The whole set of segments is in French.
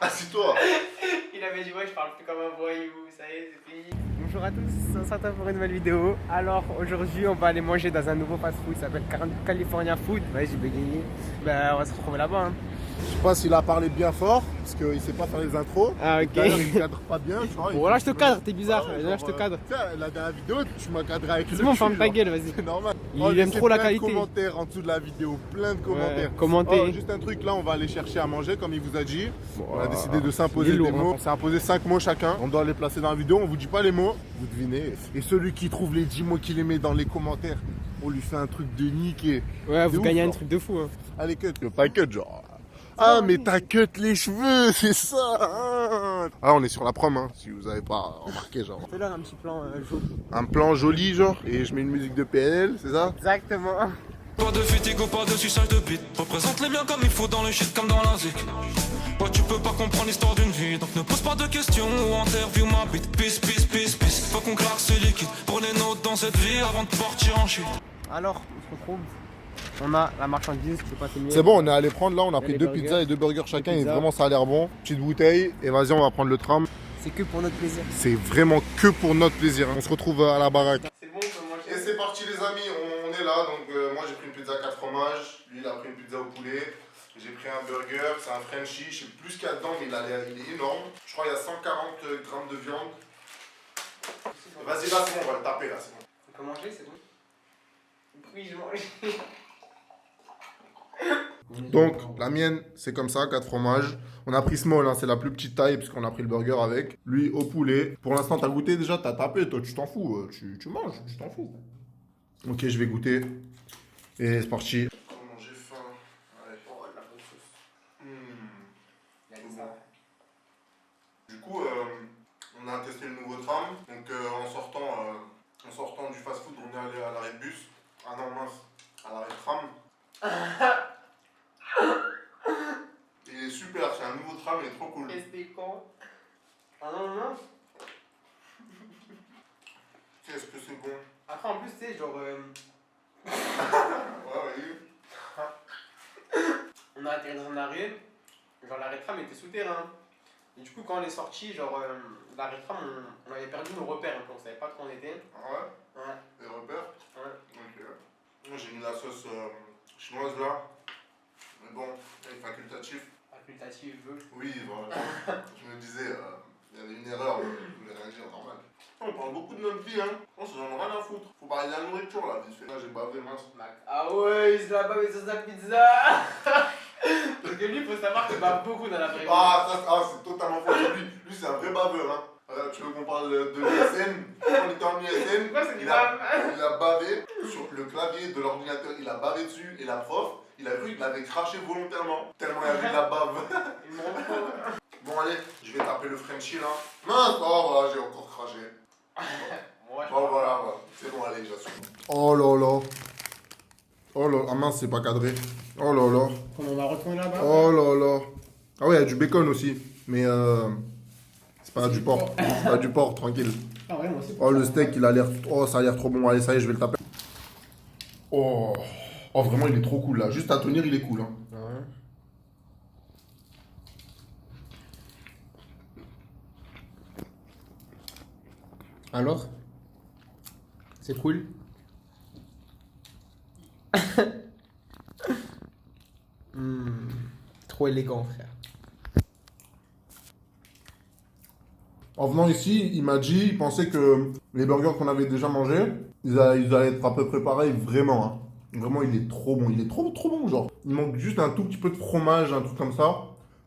Assis-toi. Il avait dit ouais, je parle plus comme un voyou, ça y est, c'est fini. Bonjour à tous, on se retrouve pour une nouvelle vidéo. Alors aujourd'hui, on va aller manger dans un nouveau fast-food, ça s'appelle California Food. Ouais, j'ai bégayé. Ben, on va se retrouver là-bas. Hein. Je sais pas s'il a parlé bien fort, parce qu'il sait pas faire les intros. Ah, ok. D'ailleurs, il cadre pas bien, tu vois. Bon, là je te cadre, t'es bizarre. Ouais, Là je te cadre. Tiens, la dernière vidéo, tu m'as cadré avec le C'est bon, cul, ferme ta genre. gueule, vas-y. C'est normal. Il aime trop la qualité. Plein de commentaires en dessous de la vidéo, plein de commentaires. Commentez. Oh, juste un truc, là, on va aller chercher à manger, comme il vous a dit. Bon, on a décidé de s'imposer il est des lourd, mots. hein. On s'est imposé 5 mots chacun. On doit les placer dans la vidéo. On vous dit pas les mots, vous devinez. Et celui qui trouve les 10 mots qu'il les met dans les commentaires, on lui fait un truc de niqué. Ouais, vous ouf, gagnez un genre. truc de fou. Hein. Allez, cut, pas cut, genre. Ah, mais t'as cut les cheveux, c'est ça. Ah, on est sur la prom, hein, si vous avez pas remarqué, genre. Fais-leur un petit plan jaune. Un plan joli, genre, et je mets une musique de PNL, c'est ça? Exactement. Pas de fatigue, pas de suçage de bite. Représente les biens comme il faut dans le shit comme dans la zik. Ouais, tu peux pas comprendre l'histoire d'une vie, donc ne pose pas de questions ou interview ma bite. Peace, peace, peace, peace. Faut qu'on claque ce liquide. Prenez note dans cette vie avant de partir en chute. Alors, on se retrouve. On a la marchandise, je sais pas, c'est mieux. C'est bon, on est allé prendre là, on a pris les 2 burgers. pizzas et 2 burgers chacun, et pizzas. vraiment ça a l'air bon. Petite bouteille, et vas-y, on va prendre le tram. C'est que pour notre plaisir. C'est vraiment que pour notre plaisir. On se retrouve à la baraque. C'est bon, on peut manger. Et c'est parti les amis, on est là, donc moi j'ai pris une pizza 4 fromages, lui il a pris une pizza au poulet, j'ai pris un burger, c'est un Frenchie, je sais plus ce qu'il y a dedans mais il est énorme, je crois qu'il y a 140 grammes de viande. Vas-y là c'est bon, on va le taper là, c'est bon. On peut manger, c'est bon. Oui, je mange. Donc la mienne c'est comme ça, 4 fromages, on a pris small, hein, c'est la plus petite taille puisqu'on a pris le burger avec, lui au poulet. Pour l'instant t'as goûté déjà, t'as tapé, toi tu t'en fous, tu manges, tu t'en fous. Ok je vais goûter, et c'est parti. Comment j'ai faim. Allez. Oh, la bonne sauce. Il y a C'est dit bon. ça. Du coup, on a testé le nouveau tram. Donc, en sortant du fast-food, on est allé à l'arrêt de bus. Ah non, mince, à l'arrêt de tram. Il est super, c'est un nouveau tram, il est trop cool. Et c'était quand? Ah non, non. Qu'est-ce que c'est bon. Après, en plus, tu sais, genre. Ouais, oui. On a atterri dans un arrêt. Genre, l'arrêt de tram était souterrain. Et du coup, quand on est sorti, genre, l'arrêt de tram, on avait perdu nos repères un peu. On savait pas trop où on était. Ah ouais. Ouais. Les repères. Ouais. Ok. Moi, j'ai mis la sauce chinoise là. Mais bon, elle est facultative. Facultative, vœu. Oui, voilà. Je me disais, il y avait une erreur, je voulais rien dire, normal. On parle beaucoup de notre vie, hein. On se donne rien à foutre. Faut parler de la nourriture, là, vite fait. Là, j'ai bavé, mince. Ah ouais, il se l'a bavé sur sa pizza. Parce que lui, il faut savoir qu'il bave beaucoup dans la vraie vie. C'est totalement faux. Lui c'est un vrai baveur, hein. Tu veux qu'on parle de l'ISN? On était en ISN. Pourquoi c'est du il bave? a bavé sur le clavier de l'ordinateur, il a bavé dessus, et la prof, il a cru qu'il l'avait craché volontairement. Tellement il y avait de la bave. Il me rend fou. Bon, allez, je vais taper le Frenchie, là. Mince, oh, voilà, j'ai encore craché. Moi, Bon voilà, c'est bon, allez, j'assume. Oh là là. Oh là, ah mince, c'est pas cadré. Oh là là. on va retourner là-bas. Oh là là. Ah ouais, il y a du bacon aussi. Mais c'est pas du porc. C'est pas du porc, tranquille. Ah ouais, moi aussi. Oh, le steak, il a l'air. Oh, ça a l'air trop bon. Allez, ça y est, je vais le taper. Oh. Oh, vraiment, il est trop cool là. Juste à tenir, il est cool. Hein. Ouais. Alors? C'est cool. Trop élégant, frère. En venant ici, il m'a dit, il pensait que les burgers qu'on avait déjà mangés, ils allaient être à peu près pareils, vraiment. Hein. Vraiment, il est trop bon. Il est trop bon, genre. Il manque juste un tout petit peu de fromage, un truc comme ça.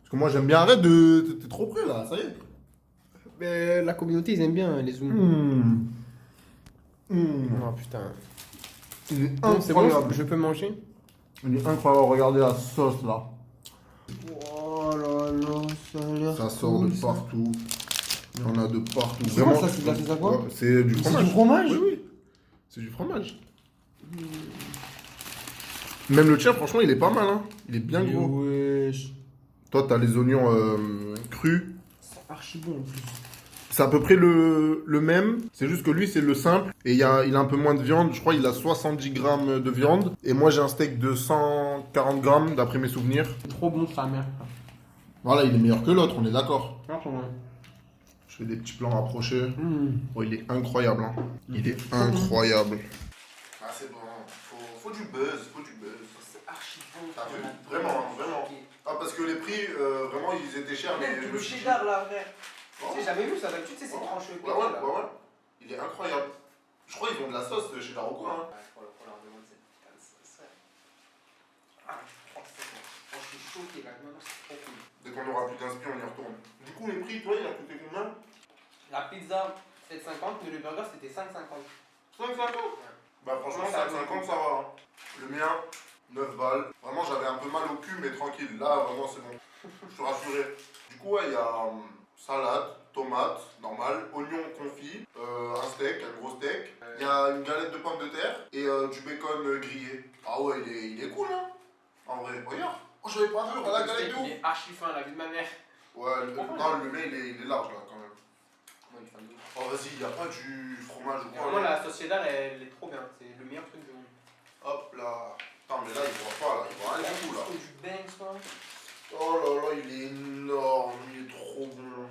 Parce que moi, j'aime bien. Arrête de. T'es trop près là, ça y est. Mais la communauté, ils aiment bien les zooms. Oh putain. Il est Bon, c'est bon, incroyable. je peux manger? Il est incroyable. Regardez la sauce là. Oh là là, ça a l'air Ça sort de partout. Il y en a de partout. C'est quoi ça, c'est de la sauce à quoi? Ouais, c'est du fromage. C'est du fromage? Oui, oui. C'est du fromage. Même le tien, franchement, il est pas mal. Hein. Il est bien gros. Wesh. Toi, t'as les oignons crus. C'est archi bon en plus. C'est à peu près le même. C'est juste que lui, c'est le simple. Et il a un peu moins de viande. Je crois qu'il a 70 grammes de viande. Et moi, j'ai un steak de 140 grammes, d'après mes souvenirs. C'est trop bon sa mère. Voilà, il est meilleur que l'autre, on est d'accord. Franchement. Je fais des petits plans rapprochés. Oh, il est incroyable. Hein. Il est incroyable. Ah, c'est bon. Faut du buzz, faut du buzz. C'est archi bon. T'as vu? Vraiment, hein, vraiment. Ah, parce que les prix, vraiment, ils étaient chers. Mais Le cheddar là, frère. Oh. Tu sais, j'avais vu ça d'habitude, c'est ces tranches Ouais, ouais, ouais, ouais. Il est incroyable. Je crois qu'ils ont de la sauce chez la Rocco. Hein. Ouais, faut leur demander cette putain de sauce. Ah, franchement, je suis choqué là. Non, c'est trop cool. Dès qu'on aura plus d'inspi, on y retourne. Du coup, les prix, toi, il a coûté combien? La pizza, 7,50, mais le burger, c'était 5,50. 5,50? Ouais. Bah, franchement, 5,50, ça va. Hein. Le mien, 9 balles. Vraiment, j'avais un peu mal au cul, mais tranquille. Là, vraiment, c'est bon. Je suis rassuré. Du coup, ouais, il y a salade, tomate, normal, oignon confit, un steak, un gros steak. Il y a une galette de pommes de terre et du bacon grillé. Ah ouais, il est cool, hein. En vrai, regarde. Oh, j'avais pas vu, regarde la galette de ouf. Il est archi fin, la vie de ma mère. Ouais, non, le mien, il est large, là, quand même. Moi, il est fan de ouf. Oh, vas-y, il n'y a pas du fromage ou quoi. Vraiment, la sauce cheddar, elle est trop bien. C'est le meilleur truc du monde. Hop là. Attends, mais là, il voit pas, là. Il voit rien du tout, là. Du Banks, quoi. Oh là là, il est énorme. Il est trop bon.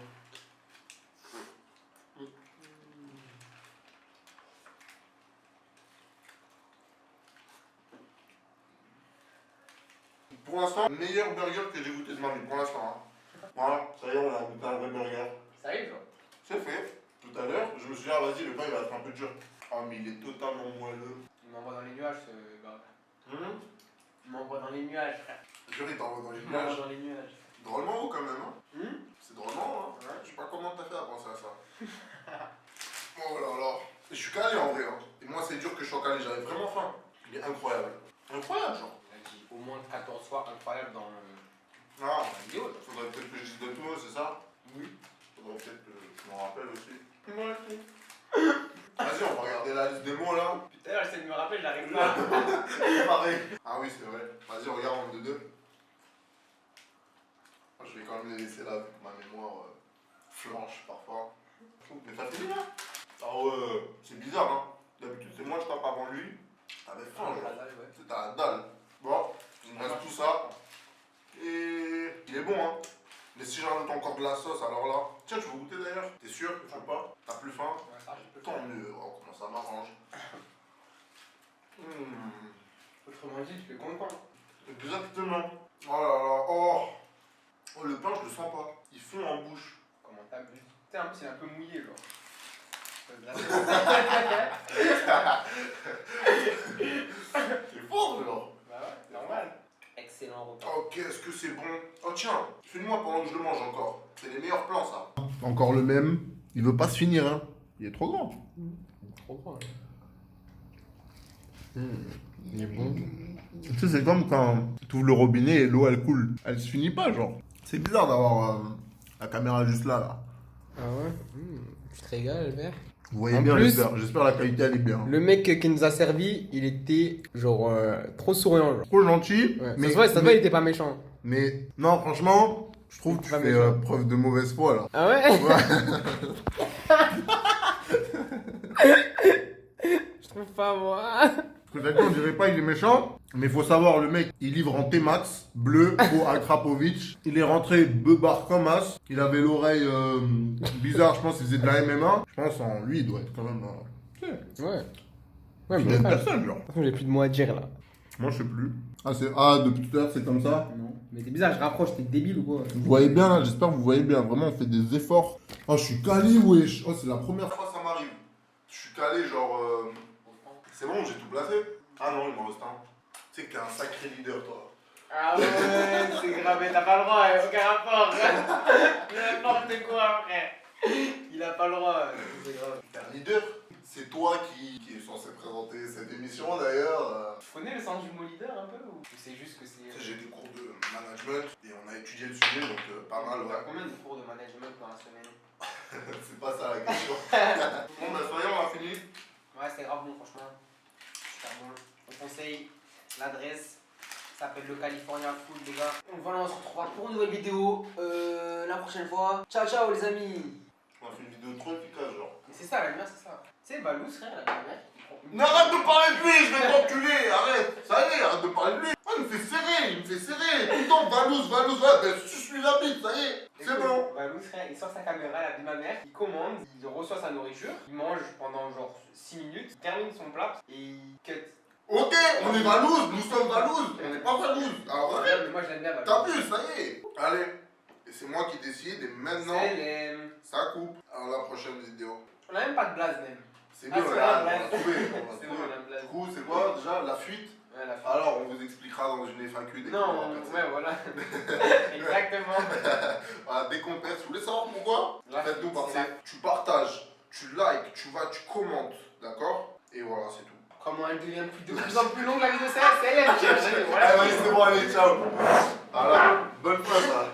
Pour l'instant, meilleur burger que j'ai goûté de ma vie, pour l'instant. Hein. Voilà, ça y est, on a goûté un vrai burger. Ça arrive, quoi. C'est fait. Tout à l'heure, je me suis dit, ah vas-y, le pain il va être un peu dur. Ah, mais il est totalement moelleux. Il m'envoie dans les nuages, ce burger. Il m'envoie dans les nuages, frère. Jure, il t'envoie dans les Il m'envoie nuages. dans les nuages. Drôlement haut quand même. Hein. C'est drôlement, hein. Ouais. Je sais pas comment t'as fait à penser à ça. Oh là là. Je suis calé en vrai. Hein. Et moi, c'est dur que je sois calé. J'avais vraiment faim. Il est incroyable. Incroyable, genre. Il a dit au moins 14 fois incroyable dans Ah, la vidéo. Là. faudrait peut-être que je dise de tout, c'est ça? Oui. Faudrait peut-être que je m'en rappelle aussi. Moi aussi. Vas-y, on va regarder la liste des mots là. Putain, j'essaie de me rappeler, je l'arrive pas. Pareil. Ah oui, c'est vrai. Vas-y, regarde en 2-2. Je vais quand même les laisser là, vu que ma mémoire flanche parfois. Mais t'as fini là? Ah ouais, c'est bizarre hein. D'habitude, c'est moi je tape avant lui. T'avais faim, genre. C'est ta dalle. Bon, il me reste tout ça. Et il est bon hein. Mais si je rajoute encore de la sauce, alors là. Tiens, tu veux goûter d'ailleurs? T'es sûr? Je veux pas. T'as plus faim? Ouais, ça, je peux Tant mieux. Oh, comment ça m'arrange. Autrement dit, tu fais content. Exactement. Oh là là. Oh. Oh, le pain, je le sens pas. Il fond en bouche. Comment t'as bu? Tu sais, en plus, il est un peu mouillé, genre. C'est fort, genre. Bah ouais, normal. Excellent repas. Oh, qu'est-ce que c'est bon. Oh, tiens, fais-le-moi pendant que je le mange encore. C'est les meilleurs plans, ça. Encore le même. Il veut pas se finir, hein. Il est trop grand. Trop grand. Il est bon. Tu sais, c'est comme quand tu ouvres le robinet et l'eau, elle coule. Elle se finit pas, genre. C'est bizarre d'avoir la caméra juste là, là. Ah ouais. Tu te régales, Albert. Vous voyez En bien, plus, j'espère la qualité, elle est bien. le mec qui nous a servi, il était genre trop souriant. Genre. Trop gentil. Ouais. Mais, Ça se voit, il était pas méchant. mais non, franchement, je trouve que tu Pas fais méchant. preuve de mauvaise foi, là. Ah ouais. Je trouve pas moi. Parce que t'as dit, on dirait pas il est méchant, mais il faut savoir, le mec, il livre en T-Max, bleu, pour Akrapovic. Il est rentré beubard comme as. Il avait l'oreille bizarre, je pense qu'il faisait de la MMA. Je pense en lui, il doit être quand même Ouais. Ouais, une mais personne, genre. j'ai plus de mots à dire là. Moi, je sais plus. Depuis tout à l'heure, c'est comme ça. Non. Mais c'est bizarre, je rapproche, t'es débile ou quoi? Vous voyez bien, là, j'espère que vous voyez bien. Vraiment, on fait des efforts. Oh, je suis calé, wesh. Oh, c'est la première fois que ça m'arrive. Je suis calé, genre. C'est bon, j'ai tout placé. Ah non, il m'en reste un. Tu sais que t'es un sacré leader, toi. Ah ouais, c'est grave, mais t'as pas le droit, aucun rapport. N'importe quoi, frère. Il a pas le droit, c'est grave. T'es un leader. C'est toi qui est censé présenter cette émission, d'ailleurs. Tu connais le sens du mot leader un peu ou c'est juste que c'est. Tu sais, j'ai des cours de management et on a étudié le sujet, donc pas mal, T'as ouais. combien de cours de management dans la semaine? C'est pas ça la question. Bon, bah, ça y est, on a fini. Ouais, c'est grave bon, franchement. Super bon. On conseille l'adresse. Ça s'appelle le California Food, les gars. Donc voilà, on se retrouvera pour une nouvelle vidéo la prochaine fois. Ciao, ciao, les amis. On a fait une vidéo trop efficace, genre. Mais c'est ça, la lumière, c'est ça. Tu sais, Balou, frère, la lumière. Mais arrête de parler de lui, je vais t'enculer, arrête. Ça y est, arrête de parler de lui. Oh, il me fait serrer, il me me fait serrer. Tout le temps, Valouz, va. Ben, je suis la bite, ça y est. C'est bon. Valouz, frère, il sort sa caméra, la vie de ma mère, il commande, il reçoit sa nourriture, il mange pendant genre 6 minutes, il termine son plat et il cut. Ok, on est Valouz, nous sommes Valouz. On n'est pas Valouz. Alors arrête. Mais moi je l'aime bien, Valouz. T'as vu, ça y est. Allez. Et c'est moi qui décide et maintenant, ça coupe. Alors la prochaine vidéo. On a même pas de blaze même. C'est bien, on a trouvé. C'est bon, on a de blaze. Du coup, c'est quoi déjà la fuite? Ouais, la fuite. Alors, on vous expliquera dans une FAQ dès Non, qu'on ouais, voilà. Exactement. Voilà, dès qu'on perd, si vous voulez savoir pourquoi, La faites-nous fuite, passer. Tu partages, tu likes, tu commentes, d'accord? Et voilà, c'est tout. Comment elle devient de plus en plus longue la vidéo, c'est elle qui a géré, voilà. Allez, c'est bon, allez, ciao. Voilà, bonne fois ça.